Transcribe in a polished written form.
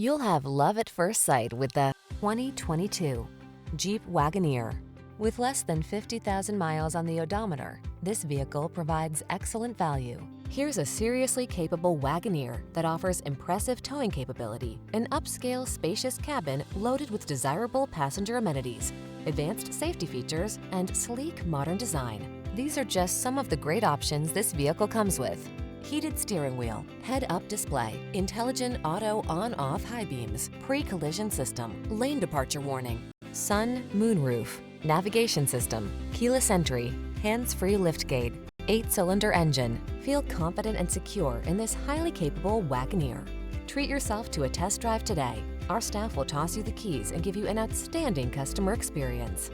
You'll have love at first sight with the 2022 Jeep Wagoneer. With less than 50,000 miles on the odometer, this vehicle provides excellent value. Here's a seriously capable Wagoneer that offers impressive towing capability, an upscale, spacious cabin loaded with desirable passenger amenities, advanced safety features, and sleek, modern design. These are just some of the great options this vehicle comes with: heated steering wheel, head-up display, intelligent auto on-off high beams, pre-collision system, lane departure warning, sun, moonroof, navigation system, keyless entry, hands-free liftgate, 8-cylinder engine. Feel confident and secure in this highly capable Wagoneer. Treat yourself to a test drive today. Our staff will toss you the keys and give you an outstanding customer experience.